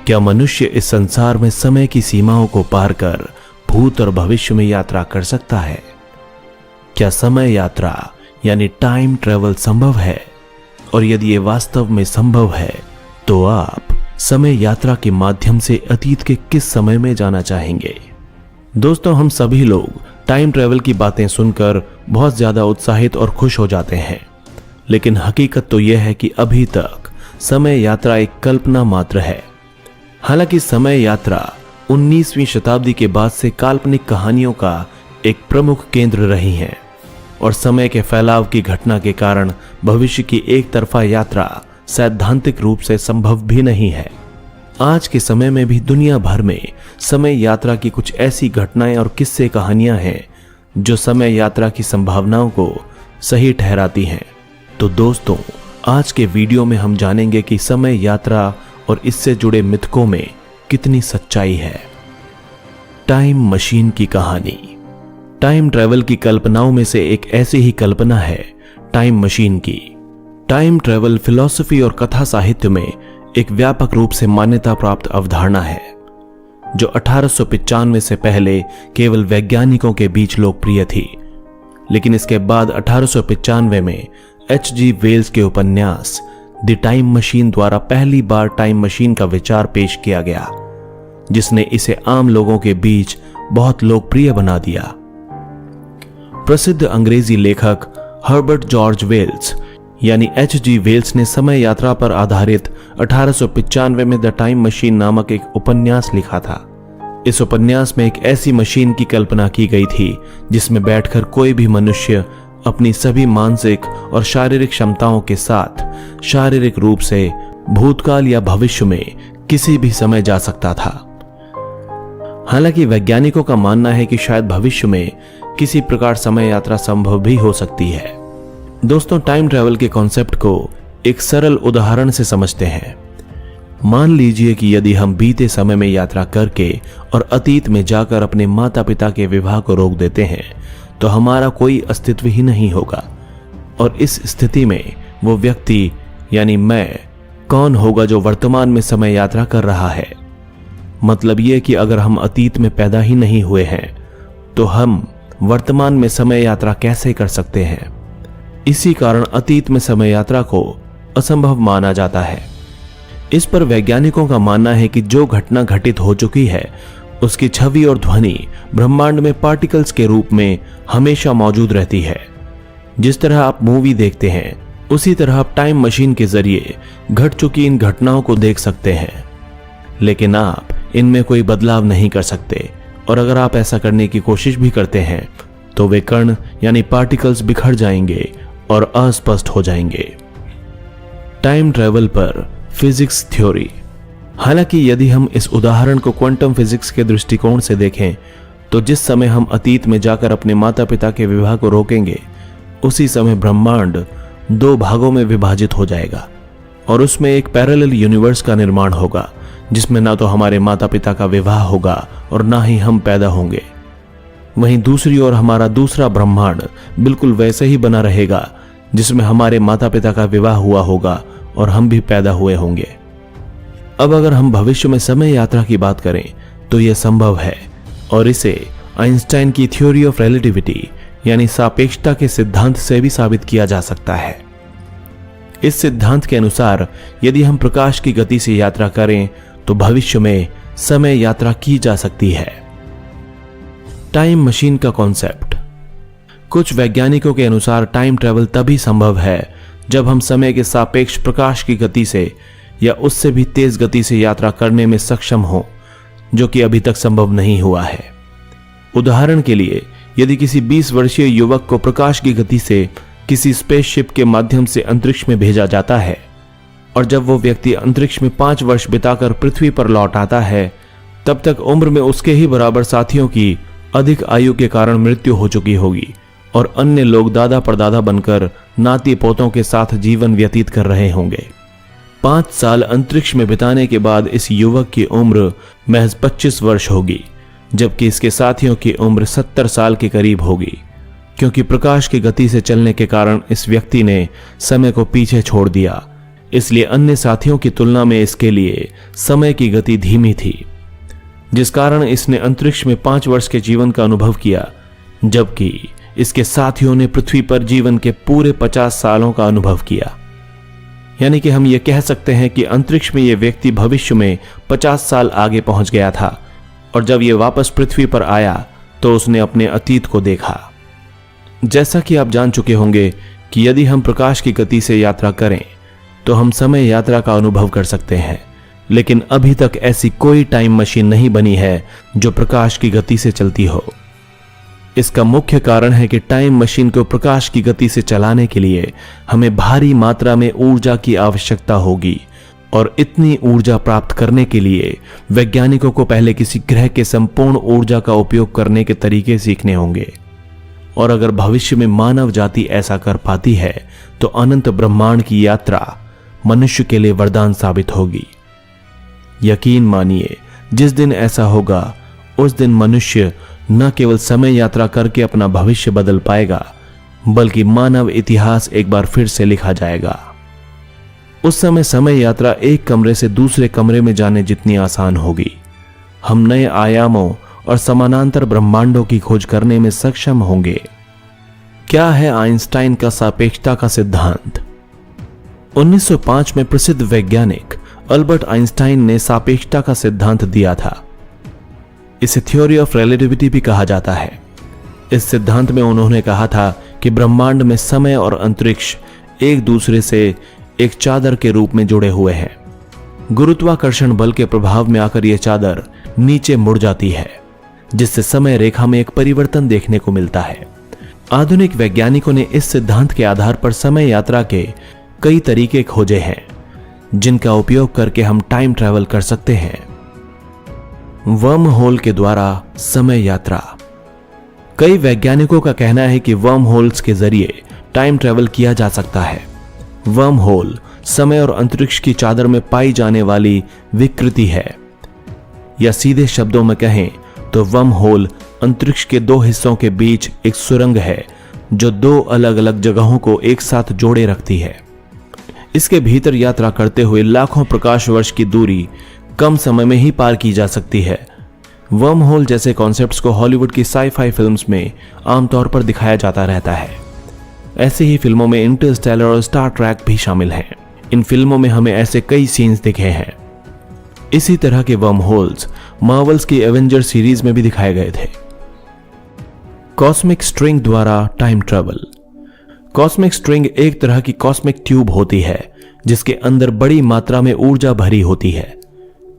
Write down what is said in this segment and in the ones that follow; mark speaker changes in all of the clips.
Speaker 1: क्या मनुष्य इस संसार में समय की सीमाओं को पार कर भूत और भविष्य में यात्रा कर सकता है? क्या समय यात्रा यानी टाइम ट्रेवल संभव है? और यदि ये वास्तव में संभव है तो आप समय यात्रा के माध्यम से अतीत के किस समय में जाना चाहेंगे? दोस्तों, हम सभी लोग टाइम ट्रेवल की बातें सुनकर बहुत ज्यादा उत्साहित और खुश हो जाते हैं, लेकिन हकीकत तो यह है कि अभी तक समय यात्रा एक कल्पना मात्र है। हालांकि समय यात्रा 19वीं शताब्दी के बाद से काल्पनिक कहानियों का एक प्रमुख केंद्र रही है और समय के फैलाव की घटना के कारण भविष्य की एक तरफा यात्रा सैद्धांतिक रूप से संभव भी नहीं है। आज के समय में भी दुनिया भर में समय यात्रा की कुछ ऐसी घटनाएं और किस्से कहानियां हैं जो समय यात्रा की संभावनाओं को सही ठहराती हैं। तो दोस्तों, आज के वीडियो में हम जानेंगे कि समय यात्रा और इससे जुड़े मिथकों में कितनी सच्चाई है। टाइम मशीन की कहानी। टाइम ट्रेवल की कल्पनाओं में से एक ऐसी ही कल्पना है टाइम मशीन की। टाइम ट्रेवल फिलॉसफी और कथा साहित्य में एक व्यापक रूप से मान्यता प्राप्त अवधारणा है जो 1895 से पहले केवल वैज्ञानिकों के बीच लोकप्रिय थी, लेकिन इसके बाद 1895 में H.G. वेल्स के उपन्यास द टाइम मशीन द्वारा पहली बार टाइम मशीन का विचार पेश किया गया, जिसने इसे आम लोगों के बीच बहुत लोकप्रिय बना दिया। प्रसिद्ध अंग्रेजी लेखक हर्बर्ट जॉर्ज वेल्स यानी H.G. वेल्स ने समय यात्रा पर आधारित 1895 में द टाइम मशीन नामक एक उपन्यास लिखा था। इस उपन्यास में एक ऐसी मशीन की कल्पना की गई थी जिसमें बैठकर कोई भी मनुष्य अपनी सभी मानसिक और शारीरिक क्षमताओं के साथ शारीरिक रूप से भूतकाल या भविष्य में किसी भी समय जा सकता था। हालांकि वैज्ञानिकों का मानना है कि शायद भविष्य में किसी प्रकार समय यात्रा संभव भी हो सकती है। दोस्तों, टाइम ट्रैवल के कॉन्सेप्ट को एक सरल उदाहरण से समझते हैं। मान लीजिए कि यदि हम बीते समय में यात्रा करके और अतीत में जाकर अपने माता पिता के विवाह को रोक देते हैं तो हमारा कोई अस्तित्व ही नहीं होगा, और इस स्थिति में वो व्यक्ति यानी मैं कौन होगा जो वर्तमान में समय यात्रा कर रहा है? मतलब ये कि अगर हम अतीत में पैदा ही नहीं हुए हैं तो हम वर्तमान में समय यात्रा कैसे कर सकते हैं? इसी कारण अतीत में समय यात्रा को असंभव माना जाता है। इस पर वैज्ञानिकों का मानना है कि जो घटना घटित हो चुकी है उसकी छवि और ध्वनि ब्रह्मांड में पार्टिकल्स के रूप में हमेशा मौजूद रहती है। जिस तरह आप मूवी देखते हैं उसी तरह आप टाइम मशीन के जरिए घट चुकी इन घटनाओं को देख सकते हैं, लेकिन आप इनमें कोई बदलाव नहीं कर सकते, और अगर आप ऐसा करने की कोशिश भी करते हैं तो वे कण यानी पार्टिकल्स बिखर जाएंगे और अस्पष्ट हो जाएंगे। टाइम ट्रेवल पर फिजिक्स थ्योरी। हालांकि यदि हम इस उदाहरण को क्वांटम फिजिक्स के दृष्टिकोण से देखें तो जिस समय हम अतीत में जाकर अपने माता पिता के विवाह को रोकेंगे उसी समय ब्रह्मांड 2 भागों में विभाजित हो जाएगा और उसमें एक पैरेलल यूनिवर्स का निर्माण होगा जिसमें ना तो हमारे माता पिता का विवाह होगा और ना ही हम पैदा होंगे। वहीं दूसरी ओर हमारा दूसरा ब्रह्मांड बिल्कुल वैसे ही बना रहेगा जिसमें हमारे माता पिता का विवाह हुआ होगा और हम भी पैदा हुए होंगे। अब अगर हम भविष्य में समय यात्रा की बात करें तो यह संभव है और इसे आइंस्टाइन की थ्योरी ऑफ रिलेटिविटी यानी सापेक्षता के सिद्धांत से भी साबित किया जा सकता है। इस सिद्धांत के अनुसार यदि हम प्रकाश की गति से यात्रा करें तो भविष्य में समय यात्रा की जा सकती है। टाइम मशीन का कॉन्सेप्ट। कुछ वैज्ञानिकों के अनुसार टाइम ट्रैवल तभी संभव है जब हम समय के सापेक्ष प्रकाश की गति से या उससे भी तेज गति से यात्रा करने में सक्षम हो, जो कि अभी तक संभव नहीं हुआ है। उदाहरण के लिए, यदि किसी 20 वर्षीय युवक को प्रकाश की गति से किसी स्पेसशिप के माध्यम से अंतरिक्ष में भेजा जाता है और जब वो व्यक्ति अंतरिक्ष में 5 वर्ष बिताकर पृथ्वी पर लौट आता है, तब तक उम्र में उसके ही बराबर साथियों की अधिक आयु के कारण मृत्यु हो चुकी होगी और अन्य लोग दादा परदादा बनकर नाती पोतों के साथ जीवन व्यतीत कर रहे होंगे। 5 साल अंतरिक्ष में बिताने के बाद इस युवक की उम्र महज 25 वर्ष होगी, जबकि इसके साथियों की उम्र 70 साल के करीब होगी, क्योंकि प्रकाश की गति से चलने के कारण इस व्यक्ति ने समय को पीछे छोड़ दिया। इसलिए अन्य साथियों की तुलना में इसके लिए समय की गति धीमी थी, जिस कारण इसने अंतरिक्ष में 5 वर्ष के जीवन का अनुभव किया, जबकि इसके साथियों ने पृथ्वी पर जीवन के पूरे 50 सालों का अनुभव किया। यानी कि हम यह कह सकते हैं कि अंतरिक्ष में यह व्यक्ति भविष्य में 50 साल आगे पहुंच गया था, और जब यह वापस पृथ्वी पर आया तो उसने अपने अतीत को देखा। जैसा कि आप जान चुके होंगे कि यदि हम प्रकाश की गति से यात्रा करें तो हम समय यात्रा का अनुभव कर सकते हैं, लेकिन अभी तक ऐसी कोई टाइम मशीन नहीं बनी है जो प्रकाश की गति से चलती हो। इसका मुख्य कारण है कि टाइम मशीन को प्रकाश की गति से चलाने के लिए हमें भारी मात्रा में ऊर्जा की आवश्यकता होगी, और इतनी ऊर्जा प्राप्त करने के लिए वैज्ञानिकों को पहले किसी ग्रह के संपूर्ण ऊर्जा का उपयोग करने के तरीके सीखने होंगे। और अगर भविष्य में मानव जाति ऐसा कर पाती है तो अनंत ब्रह्मांड की यात्रा मनुष्य के लिए वरदान साबित होगी। यकीन मानिए, जिस दिन ऐसा होगा उस दिन मनुष्य न केवल समय यात्रा करके अपना भविष्य बदल पाएगा, बल्कि मानव इतिहास एक बार फिर से लिखा जाएगा। उस समय यात्रा एक कमरे से दूसरे कमरे में जाने जितनी आसान होगी। हम नए आयामों और समानांतर ब्रह्मांडों की खोज करने में सक्षम होंगे। क्या है आइंस्टाइन का सापेक्षता का सिद्धांत? 1905 में प्रसिद्ध वैज्ञानिक अल्बर्ट आइंस्टाइन ने सापेक्षता का सिद्धांत दिया था। इसे थ्योरी ऑफ रिलेटिविटी भी कहा जाता है। इस सिद्धांत में उन्होंने कहा था कि ब्रह्मांड में समय और अंतरिक्ष एक दूसरे से एक चादर के रूप में जुड़े हुए हैं। गुरुत्वाकर्षण बल के प्रभाव में आकर यह चादर नीचे मुड़ जाती है, जिससे समय रेखा में एक परिवर्तन देखने को मिलता है। आधुनिक वैज्ञानिकों ने इस सिद्धांत के आधार पर समय यात्रा के कई तरीके खोजे हैं, जिनका उपयोग करके हम टाइम ट्रैवल कर सकते हैं। वर्म होल के द्वारा समय यात्रा। कई वैज्ञानिकों का कहना है कि वर्म होल्स के जरिए टाइम ट्रैवल किया जा सकता है। वर्म होल समय और अंतरिक्ष की चादर में पाई जाने वाली विकृति है, या सीधे शब्दों में कहें तो वर्म होल अंतरिक्ष के 2 हिस्सों के बीच एक सुरंग है जो 2 अलग अलग जगहों को एक साथ जोड़े रखती है। इसके भीतर यात्रा करते हुए लाखों प्रकाश वर्ष की दूरी कम समय में ही पार की जा सकती है। वर्म होल जैसे कॉन्सेप्ट्स को हॉलीवुड की साई-फाई फिल्म्स में आमतौर पर दिखाया जाता रहता है। ऐसे ही फिल्मों में इंटरस्टेलर और स्टार ट्रैक भी शामिल हैं। इन फिल्मों में हमें ऐसे कई सीन्स दिखे हैं। इसी तरह के वर्म होल्स मार्वल्स की एवेंजर सीरीज में भी दिखाए गए थे। कॉस्मिक स्ट्रिंग द्वारा टाइम ट्रैवल। कॉस्मिक स्ट्रिंग एक तरह की कॉस्मिक ट्यूब होती है जिसके अंदर बड़ी मात्रा में ऊर्जा भरी होती है।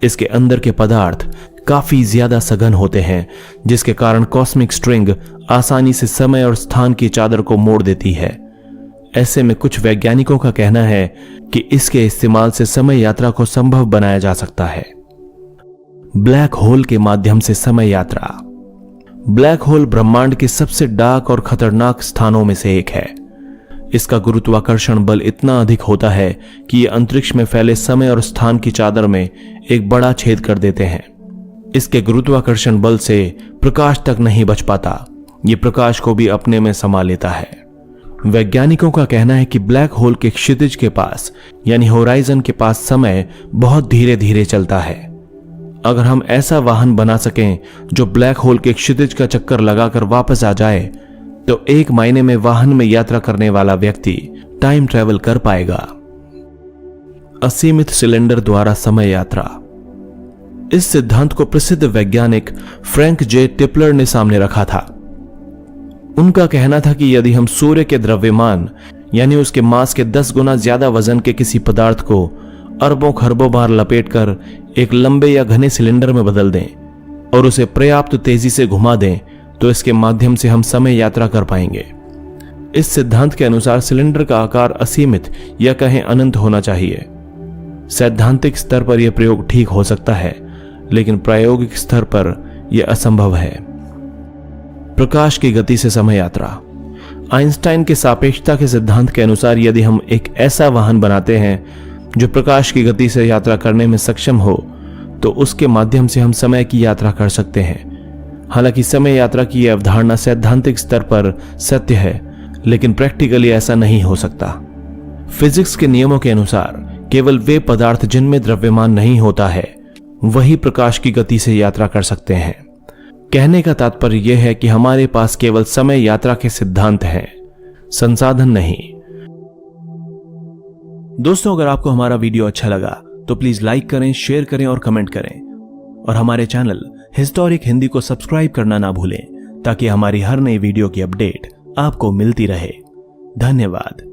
Speaker 1: इसके अंदर के पदार्थ काफी ज्यादा सघन होते हैं, जिसके कारण कॉस्मिक स्ट्रिंग आसानी से समय और स्थान की चादर को मोड़ देती है। ऐसे में कुछ वैज्ञानिकों का कहना है कि इसके इस्तेमाल से समय यात्रा को संभव बनाया जा सकता है। ब्लैक होल के माध्यम से समय यात्रा। ब्लैक होल ब्रह्मांड के सबसे डार्क और खतरनाक स्थानों में से एक है। इसका गुरुत्वाकर्षण बल इतना अधिक होता है कि ये अंतरिक्ष में फैले समय और स्थान की चादर में एक बड़ा छेद कर देते हैं। इसके गुरुत्वाकर्षण बल से प्रकाश तक नहीं बच पाता, ये प्रकाश को भी अपने में समा लेता है। वैज्ञानिकों का कहना है कि ब्लैक होल के क्षितिज के पास यानी होराइजन के पास समय बहुत धीरे धीरे चलता है। अगर हम ऐसा वाहन बना सकें जो ब्लैक होल के क्षितिज का चक्कर लगाकर वापस आ जाए तो एक महीने में वाहन में यात्रा करने वाला व्यक्ति टाइम ट्रैवल कर पाएगा। असीमित सिलेंडर द्वारा समय यात्रा। इस सिद्धांत को प्रसिद्ध वैज्ञानिक फ्रैंक जे टिपलर ने सामने रखा था। उनका कहना था कि यदि हम सूर्य के द्रव्यमान यानी उसके मास के 10 गुना ज्यादा वजन के किसी पदार्थ को अरबों खरबों बार लपेटकर एक लंबे या घने सिलेंडर में बदल दें और उसे पर्याप्त तेजी से घुमा दें तो इसके माध्यम से हम समय यात्रा कर पाएंगे। इस सिद्धांत के अनुसार सिलेंडर का आकार असीमित या कहें अनंत होना चाहिए। सैद्धांतिक स्तर पर यह प्रयोग ठीक हो सकता है, लेकिन प्रायोगिक स्तर पर यह असंभव है। प्रकाश की गति से समय यात्रा। आइंस्टाइन के सापेक्षता के सिद्धांत के अनुसार यदि हम एक ऐसा वाहन बनाते हैं जो प्रकाश की गति से यात्रा करने में सक्षम हो तो उसके माध्यम से हम समय की यात्रा कर सकते हैं। हालांकि समय यात्रा की यह अवधारणा सैद्धांतिक स्तर पर सत्य है, लेकिन प्रैक्टिकली ऐसा नहीं हो सकता। फिजिक्स के नियमों के अनुसार केवल वे पदार्थ जिनमें द्रव्यमान नहीं होता है वही प्रकाश की गति से यात्रा कर सकते हैं। कहने का तात्पर्य यह है कि हमारे पास केवल समय यात्रा के सिद्धांत हैं, संसाधन नहीं। दोस्तों, अगर आपको हमारा वीडियो अच्छा लगा तो प्लीज लाइक करें, शेयर करें और कमेंट करें और हमारे चैनल हिस्टोरिक हिंदी को सब्सक्राइब करना ना भूलें ताकि हमारी हर नई वीडियो की अपडेट आपको मिलती रहे। धन्यवाद।